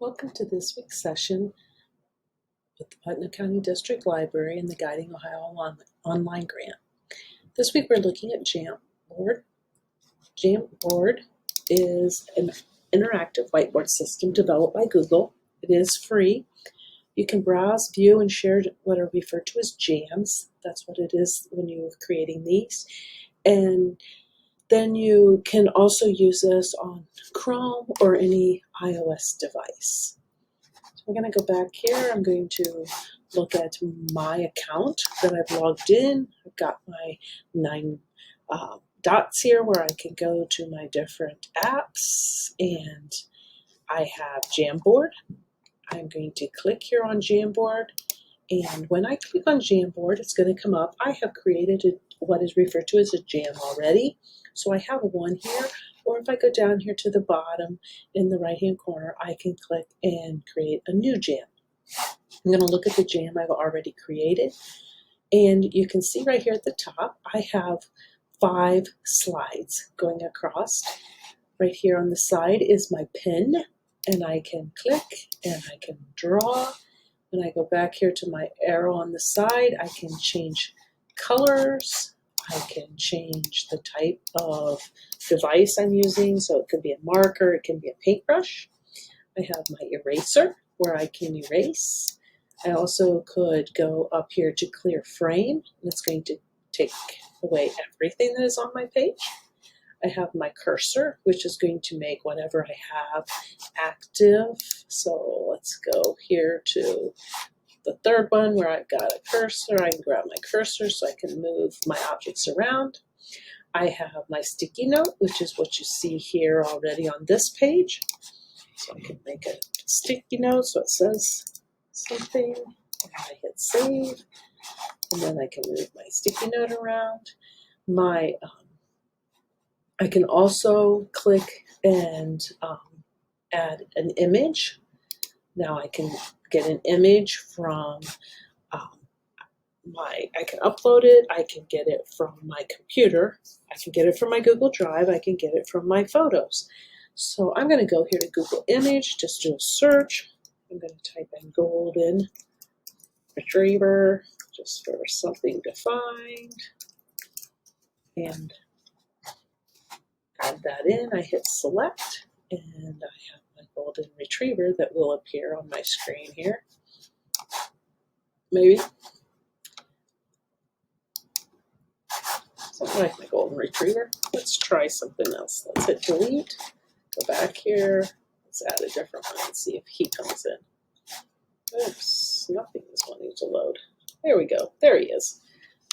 Welcome to this week's session with the Putnam County District Library and the Guiding Ohio Online Grant. This week we're looking at JamBoard. JamBoard is an interactive whiteboard system developed by Google. It is free. You can browse, view, and share what are referred to as jams. That's what it is when you're creating these. And then you can also use this on Chrome or any iOS device. So we're going to go back here. I'm going to look at my account that I've logged in. I've got my 9 dots here where I can go to my different apps, and I have JamBoard. I'm going to click here on JamBoard, and when I click on JamBoard, it's going to come up. I have created what is referred to as a jam already. So I have one here, or if I go down here to the bottom in the right-hand corner, I can click and create a new jam. I'm going to look at the jam I've already created, and you can see right here at the top, I have 5 slides going across. Right here on the side is my pen, and I can click and I can draw. When I go back here to my arrow on the side, I can change colors. I can change the type of device I'm using, so it could be a marker, it can be a paintbrush. I have my eraser where I can erase. I also could go up here to clear frame, and it's going to take away everything that is on my page. I have my cursor, which is going to make whatever I have active. So let's go here to the third one where I've got a cursor. I can grab my cursor so I can move my objects around. I have my sticky note, which is what you see here already on this page. So I can make a sticky note so it says something, and I hit save, and then I can move my sticky note around. I can also click and add an image. Now I can get an image from I can upload it, I can get it from my computer, I can get it from my Google Drive, I can get it from my photos. So I'm going to go here to Google Image, just do a search. I'm going to type in golden retriever, just for something to find, and add that in. I hit select, and I have my golden retriever that will appear on my screen here. Maybe. Something like my golden retriever. Let's try something else. Let's hit delete. Go back here. Let's add a different one and see if he comes in. Oops, nothing is wanting to load. There we go. There he is.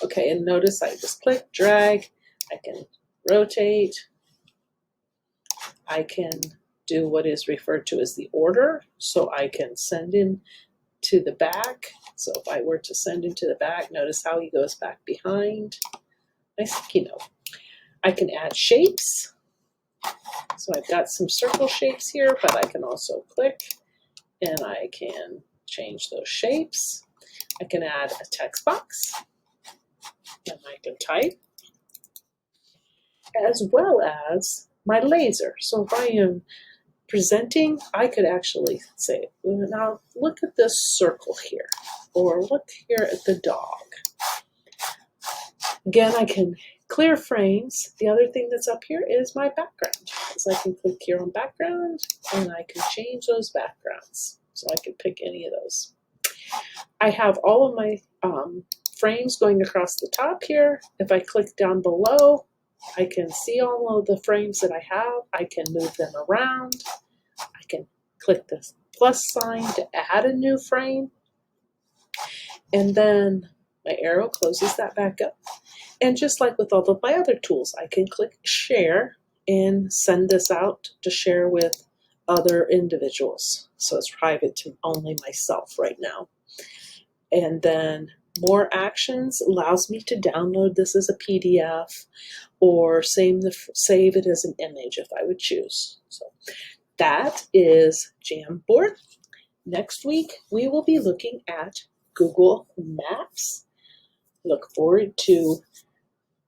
Okay, and notice I just click, drag. I can rotate. I can do what is referred to as the order, so I can send in to the back. So if I were to send into the back, notice how he goes back behind my sticky note. I can add shapes. So I've got some circle shapes here, but I can also click and I can change those shapes. I can add a text box, and I can type, as well as my laser. So if I am presenting, I could actually say, now look at this circle here, or look here at the dog. Again, I can clear frames. The other thing that's up here is my background. So I can click here on background, and I can change those backgrounds. So I can pick any of those. I have all of my frames going across the top here. If I click down below, I can see all of the frames that I have. I can move them around. I can click the plus sign to add a new frame. And then my arrow closes that back up. And just like with all of my other tools, I can click share and send this out to share with other individuals. So it's private to only myself right now. And then more actions allows me to download this as a PDF or save it as an image if I would choose. So that is JamBoard. Next week, we will be looking at Google Maps. Look forward to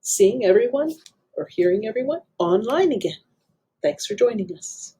seeing everyone or hearing everyone online again. Thanks for joining us.